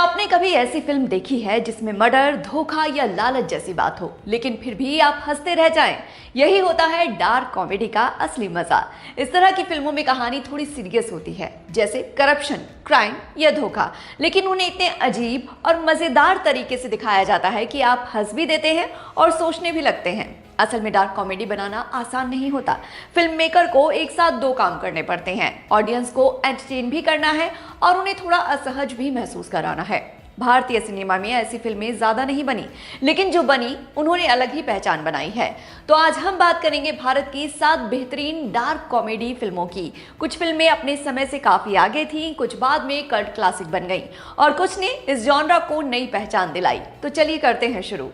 आपने कभी ऐसी फिल्म देखी है जिसमें मर्डर, धोखा या लालच जैसी बात हो, लेकिन फिर भी आप हंसते रह जाएं? यही होता है डार्क कॉमेडी का असली मजा। इस तरह की फिल्मों में कहानी थोड़ी सीरियस होती है, जैसे करप्शन, क्राइम या धोखा, लेकिन उन्हें इतने अजीब और मजेदार तरीके से दिखाया जाता है कि आप हंस भी देते हैं और सोचने भी लगते हैं। असल में डार्क कॉमेडी बनाना आसान नहीं होता। फिल्म मेकर को एक साथ दो काम करने पड़ते हैं। ऑडियंस को एंटरटेन भी करना है और उन्हें थोड़ा असहज भी महसूस कराना है। भारतीय सिनेमा में ऐसी फिल्में ज्यादा नहीं बनी, लेकिन जो बनी उन्होंने अलग ही पहचान बनाई है। तो आज हम बात करेंगे भारत की 7 बेहतरीन डार्क कॉमेडी फिल्मों की। कुछ फिल्में अपने समय से काफी आगे थीं, कुछ बाद में कल्ट क्लासिक बन गईं और कुछ ने इस जॉनरा को नई पहचान दिलाई। तो चलिए करते हैं शुरू।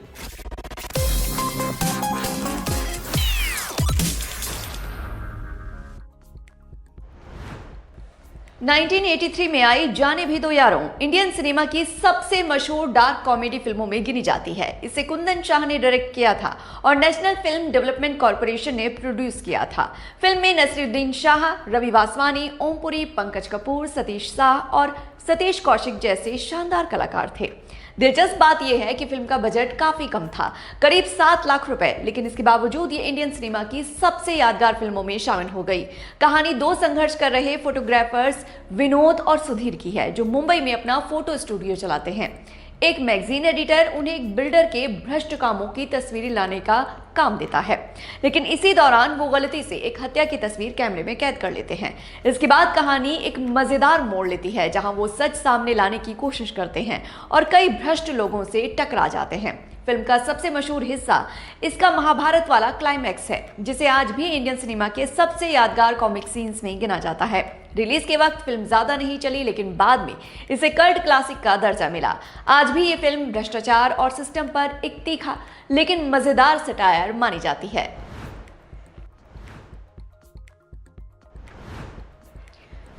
1983 में आई जाने भी दो यारों इंडियन सिनेमा की सबसे मशहूर डार्क कॉमेडी फिल्मों में गिनी जाती है। इसे कुंदन शाह ने डायरेक्ट किया था और नेशनल फिल्म डेवलपमेंट कॉर्पोरेशन ने प्रोड्यूस किया था। फिल्म में नसीरुद्दीन शाह, रवि वासवानी, ओमपुरी, पंकज कपूर, सतीश शाह और सतीश कौशिक जैसे शानदार कलाकार थे। दिलचस्प बात यह है कि फिल्म का बजट काफी कम था, करीब 7 लाख रुपए, लेकिन इसके बावजूद ये इंडियन सिनेमा की सबसे यादगार फिल्मों में शामिल हो गई। कहानी 2 संघर्ष कर रहे फोटोग्राफर्स विनोद और सुधीर की है, जो मुंबई में अपना फोटो स्टूडियो चलाते हैं। एक मैगजीन एडिटर उन्हें एक बिल्डर के भ्रष्ट कामों की तस्वीरें लाने का काम देता है, लेकिन इसी दौरान वो गलती से एक हत्या की तस्वीर कैमरे में कैद कर लेते हैं। इसके बाद कहानी एक मजेदार मोड़ लेती है, जहां वो सच सामने लाने की कोशिश करते हैं और कई भ्रष्ट लोगों से टकरा जाते हैं। फिल्म का सबसे मशहूर हिस्सा इसका महाभारत वाला क्लाइमैक्स है, जिसे आज भी इंडियन सिनेमा के सबसे यादगार कॉमिक सीन्स में गिना जाता है। रिलीज के वक्त फिल्म ज्यादा नहीं चली, लेकिन बाद में इसे कल्ट क्लासिक का दर्जा मिला। आज भी ये फिल्म भ्रष्टाचार और सिस्टम पर एक तीखा लेकिन मजेदार सटायर मानी जाती है।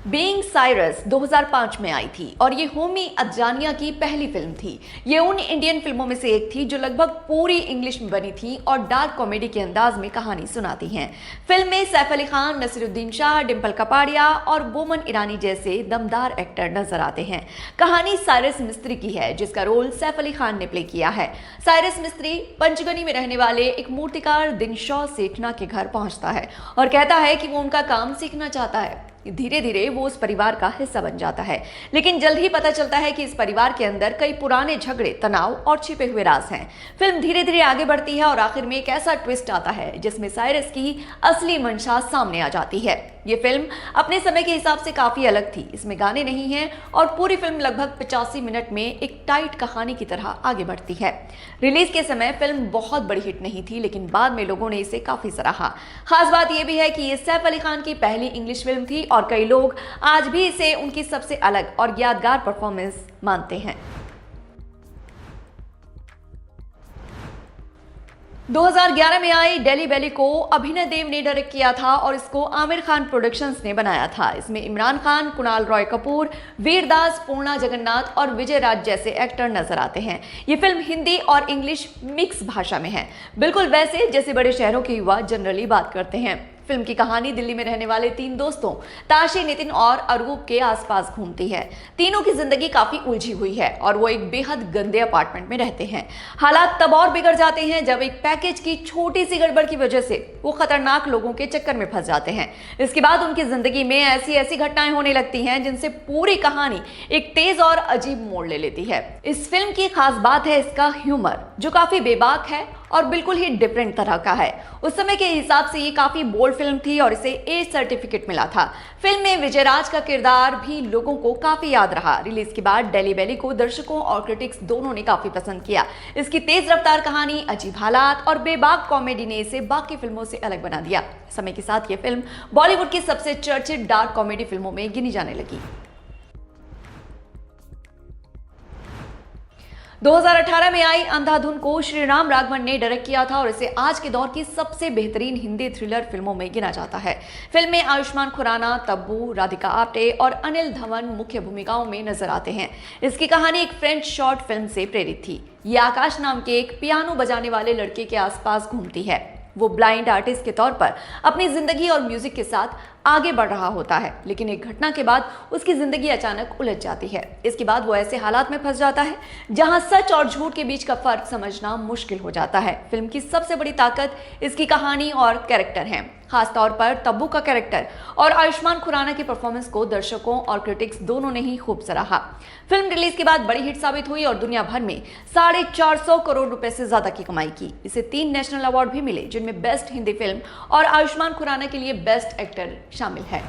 बीइंग साइरस 2005 में आई थी और ये होमी अदजानिया की पहली फिल्म थी। ये उन इंडियन फिल्मों में से एक थी जो लगभग पूरी इंग्लिश में बनी थी और डार्क कॉमेडी के अंदाज में कहानी सुनाती हैं। फिल्म में सैफ अली खान, नसीरुद्दीन शाह, डिंपल कपाड़िया और बोमन ईरानी जैसे दमदार एक्टर नजर आते हैं। कहानी साइरस मिस्त्री की है, जिसका रोल सैफ अली खान ने प्ले किया है। साइरस मिस्त्री पंचगनी में रहने वाले एक मूर्तिकार दिनशॉ सेठना के घर पहुंचता है और कहता है कि वो उनका काम सीखना चाहता है। धीरे धीरे वो उस परिवार का हिस्सा बन जाता है, लेकिन जल्द ही पता चलता है कि इस परिवार के अंदर कई पुराने झगड़े, तनाव और छिपे हुए राज हैं। फिल्म धीरे धीरे आगे बढ़ती है और आखिर में एक ऐसा ट्विस्ट आता है जिसमें साइरस की असली मंशा सामने आ जाती है। ये फिल्म अपने समय के हिसाब से काफी अलग थी। इसमें गाने नहीं हैं और पूरी फिल्म लगभग 85 मिनट में एक टाइट कहानी की तरह आगे बढ़ती है। रिलीज के समय फिल्म बहुत बड़ी हिट नहीं थी, लेकिन बाद में लोगों ने इसे काफी सराहा। खास बात यह भी है कि ये सैफ अली खान की पहली इंग्लिश फिल्म थी और कई लोग आज भी इसे उनकी सबसे अलग और यादगार परफॉर्मेंस मानते हैं। 2011 में आई डेली बेली को अभिनय देव ने डायरेक्ट किया था और इसको आमिर खान प्रोडक्शंस ने बनाया था। इसमें इमरान खान, कुणाल रॉय कपूर, वीरदास, पूर्णा जगन्नाथ और विजय राज जैसे एक्टर नजर आते हैं। ये फिल्म हिंदी और इंग्लिश मिक्स भाषा में है, बिल्कुल वैसे जैसे बड़े शहरों के युवा जनरली बात करते हैं। फिल्म की कहानी दिल्ली में रहने वाले 3 दोस्तों ताशी, नितिन और अरूप के आसपास घूमती है। तीनों की जिंदगी काफी उलझी हुई है और वो एक बेहद गंदे अपार्टमेंट में रहते हैं। हालात तब और बिगड़ जाते हैं जब एक पैकेज की छोटी सी गड़बड़ की वजह से वो खतरनाक लोगों के चक्कर में फंस जाते हैं। इसके बाद उनकी जिंदगी में ऐसी ऐसी घटनाएं होने लगती हैं जिनसे पूरी कहानी एक तेज और अजीब मोड़ ले लेती है। इस फिल्म की खास बात है इसका ह्यूमर, जो काफी बेबाक है और बिल्कुल ही डिफरेंट तरह का है। उस समय के हिसाब से ये काफी बोल्ड फिल्म थी और इसे ए सर्टिफिकेट मिला था। फिल्म में विजय राज का किरदार भी लोगों को काफी याद रहा। रिलीज के बाद डेली बेली को दर्शकों और क्रिटिक्स दोनों ने काफी पसंद किया। इसकी तेज रफ्तार कहानी, अजीब हालात और बेबाक कॉमेडी ने इसे बाकी फिल्मों से अलग बना दिया। समय के साथ ये फिल्म बॉलीवुड की सबसे चर्चित डार्क कॉमेडी फिल्मों में गिनी जाने लगी। 2018 में आई अंधाधुन को श्रीराम राघवन ने डायरेक्ट किया था और इसे आज के दौर की सबसे बेहतरीन हिंदी थ्रिलर फिल्मों में गिना जाता है। फिल्म में आयुष्मान खुराना, तब्बू, राधिका आप्टे और अनिल धवन मुख्य भूमिकाओं में नजर आते हैं। इसकी कहानी एक फ्रेंच शॉर्ट फिल्म से प्रेरित थी। ये आकाश नाम के एक पियानो बजाने वाले लड़के के आसपास घूमती है। वो ब्लाइंड आर्टिस्ट के तौर पर अपनी जिंदगी और म्यूजिक के साथ आगे बढ़ रहा होता है, लेकिन एक घटना के बाद उसकी जिंदगी अचानक उलझ जाती है। इसके बाद वो ऐसे हालात में फंस जाता है जहां सच और झूठ के बीच का फर्क समझना मुश्किल हो जाता है। फिल्म की सबसे बड़ी ताकत इसकी कहानी और कैरेक्टर है, खासतौर पर तब्बू का कैरेक्टर और आयुष्मान खुराना की परफॉर्मेंस को दर्शकों और क्रिटिक्स दोनों ने ही खूब सराहा। फिल्म रिलीज के बाद बड़ी हिट साबित हुई और दुनिया भर में 450 करोड़ रुपए से ज्यादा की कमाई की। इसे 3 नेशनल अवार्ड भी मिले, जिनमें बेस्ट हिंदी फिल्म और आयुष्मान खुराना के लिए बेस्ट एक्टर शामिल है।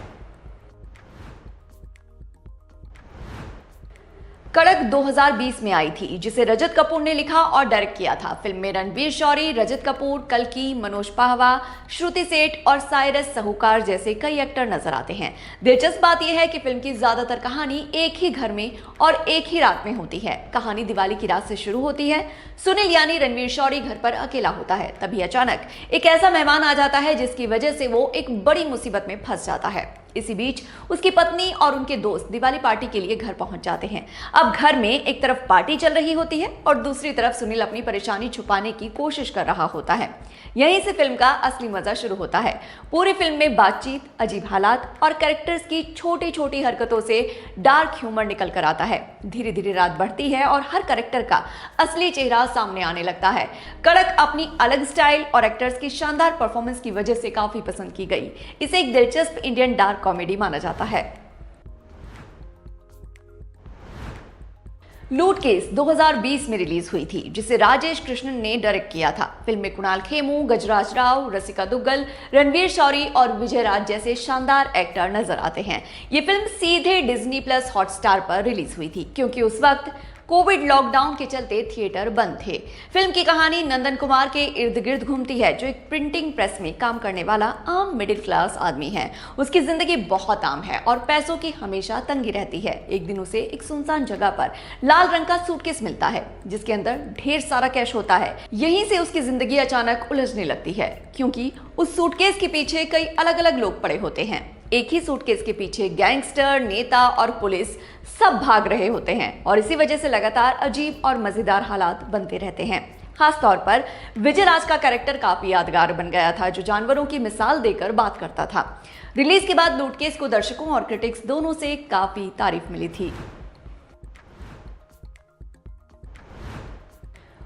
कड़क 2020 में आई थी, जिसे रजत कपूर ने लिखा और डायरेक्ट किया था। फिल्म में रणवीर शौरी, रजत कपूर, कल्की, मनोज पाहवा, श्रुति सेठ और साइरस सहूकार जैसे कई एक्टर नजर आते हैं। दिलचस्प बात यह है कि फिल्म की ज्यादातर कहानी एक ही घर में और एक ही रात में होती है। कहानी दिवाली की रात से शुरू होती है। सुनील यानी रणवीर शौरी घर पर अकेला होता है, तभी अचानक एक ऐसा मेहमान आ जाता है जिसकी वजह से वो एक बड़ी मुसीबत में फंस जाता है। इसी बीच उसकी पत्नी और उनके दोस्त दिवाली पार्टी के लिए घर पहुंच जाते हैं। अब घर में एक तरफ पार्टी चल रही होती है और दूसरी तरफ सुनील अपनी परेशानी छुपाने की कोशिश कर रहा होता है। यहीं से फिल्म का असली मजा शुरू होता है। पूरी फिल्म में बातचीत, अजीब हालात और कैरेक्टर्स की छोटी छोटी हरकतों से डार्क ह्यूमर निकल कर आता है। धीरे धीरे रात बढ़ती है और हर कैरेक्टर का असली चेहरा सामने आने लगता है। कड़क अपनी अलग स्टाइल और एक्टर्स की शानदार परफॉर्मेंस की वजह से काफी पसंद की गई। इसे एक दिलचस्प इंडियन डार्क कॉमेडी माना जाता है। लूट केस 2020 में रिलीज हुई थी, जिसे राजेश कृष्णन ने डायरेक्ट किया था। फिल्म में कुणाल खेमू, गजराज राव, रसिका दुग्गल, रणवीर शौरी और विजय राज जैसे शानदार एक्टर नजर आते हैं। ये फिल्म सीधे डिज्नी प्लस हॉटस्टार पर रिलीज हुई थी, क्योंकि उस वक्त कोविड लॉकडाउन के चलते थिएटर बंद थे। फिल्म की कहानी नंदन कुमार के इर्द गिर्द घूमती है, जो एक प्रिंटिंग प्रेस में काम करने वाला आम मिडिल क्लास आदमी है। उसकी जिंदगी बहुत आम है और पैसों की हमेशा तंगी रहती है। एक दिन उसे एक सुनसान जगह पर लाल रंग का सूटकेस मिलता है, जिसके अंदर ढेर सारा कैश होता है। यहीं से उसकी जिंदगी अचानक उलझने लगती है, क्योंकि उस सूटकेस के पीछे कई अलग अलग लोग पड़े होते हैं। एक ही सूटकेस के पीछे गैंगस्टर, नेता और पुलिस सब भाग रहे होते हैं और इसी वजह से लगातार अजीब और मजेदार हालात बनते रहते हैं। खासतौर पर विजय राज का कैरेक्टर काफी यादगार बन गया था, जो जानवरों की मिसाल देकर बात करता था। रिलीज के बाद लूट केस को दर्शकों और क्रिटिक्स दोनों से काफी तारीफ मिली थी।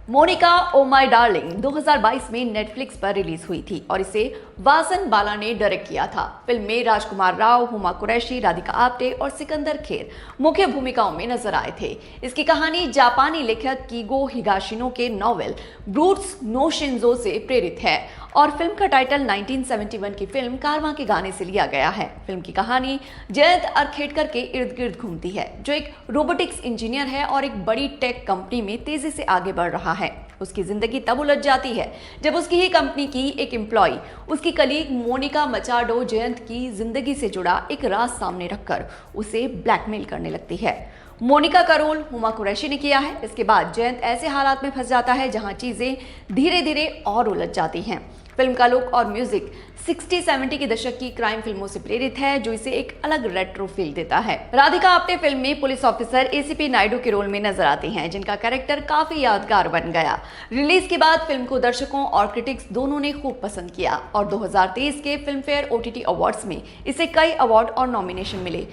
मोनिका ओ माय डार्लिंग 2022 में नेटफ्लिक्स पर रिलीज हुई थी और इसे वासन बाला ने डायरेक्ट किया था। फिल्म में राजकुमार राव, हुमा कुरैशी, राधिका आप्टे और सिकंदर खेर मुख्य भूमिकाओं में नजर आए थे। इसकी कहानी जापानी लेखक कीगो हिगाशिनो के नॉवेल ब्रूट्स नो शिंजो से प्रेरित है और फिल्म का टाइटल 1971 की फिल्म कारवां के गाने से लिया गया है। फिल्म की कहानी जयंत अरखेडकर के इर्द गिर्द घूमती है, जो एक रोबोटिक्स इंजीनियर है और एक बड़ी टेक कंपनी में तेजी से आगे बढ़ रहा है। उसकी जिंदगी तब उलझ जाती है जब उसकी ही कंपनी की एक एम्प्लॉय, उसकी कलीग मोनिका मचाडो, जयंत की जिंदगी से जुड़ा एक राज सामने रखकर उसे ब्लैकमेल करने लगती है। मोनिका का रोल हुमा कुरैशी ने किया है। इसके बाद जयंत ऐसे हालात में फंस जाता है जहां चीजें धीरे धीरे और उलझ जाती हैं। फिल्म का लुक और म्यूजिक 60-70 के दशक की क्राइम फिल्मों से प्रेरित है, जो इसे एक अलग रेट्रो फील देता है। राधिका आप्टे फिल्म में पुलिस ऑफिसर एसीपी नायडू के रोल में नजर आती हैं, जिनका कैरेक्टर काफी यादगार बन गया। रिलीज के बाद फिल्म को दर्शकों और क्रिटिक्स दोनों ने खूब पसंद किया और 2023 के फिल्म फेयर OTT अवार्ड्स में इसे कई अवार्ड और नॉमिनेशन मिले।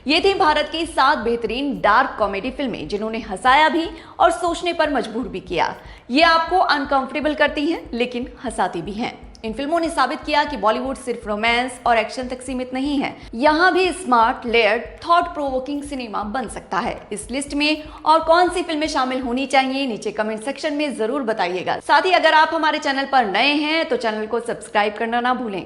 ये थी भारत की 7 बेहतरीन डार्क कॉमेडी फिल्में, जिन्होंने हंसाया भी और सोचने पर मजबूर भी किया। ये आपको अनकंफर्टेबल करती हैं, लेकिन हंसाती भी हैं। इन फिल्मों ने साबित किया कि बॉलीवुड सिर्फ रोमांस और एक्शन तक सीमित नहीं है। यहाँ भी smart, layered, thought provoking cinema बन सकता है। इस लिस्ट में और कौन सी फिल्में शामिल होनी चाहिए, नीचे कमेंट सेक्शन में जरूर बताइएगा। साथ ही अगर आप हमारे चैनल पर नए हैं तो चैनल को सब्सक्राइब करना ना भूलें।